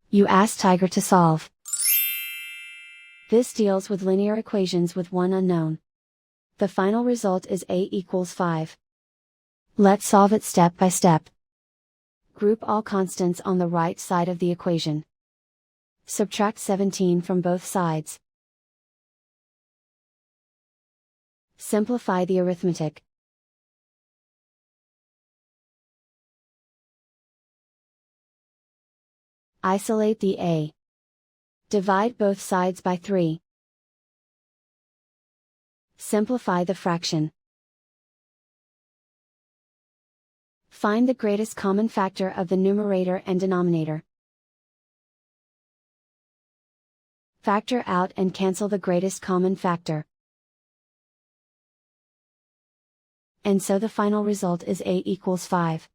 You ask Tiger to solve. This deals with linear equations with one unknown. The final result is a equals 5. Let's solve it step by step. Group all constants on the right side of the equation. Subtract 17 from both sides. Simplify the arithmetic. Isolate the a. Divide both sides by 3. Simplify the fraction. Find the greatest common factor of the numerator and denominator. Factor out and cancel the greatest common factor. And so the final result is a equals 5.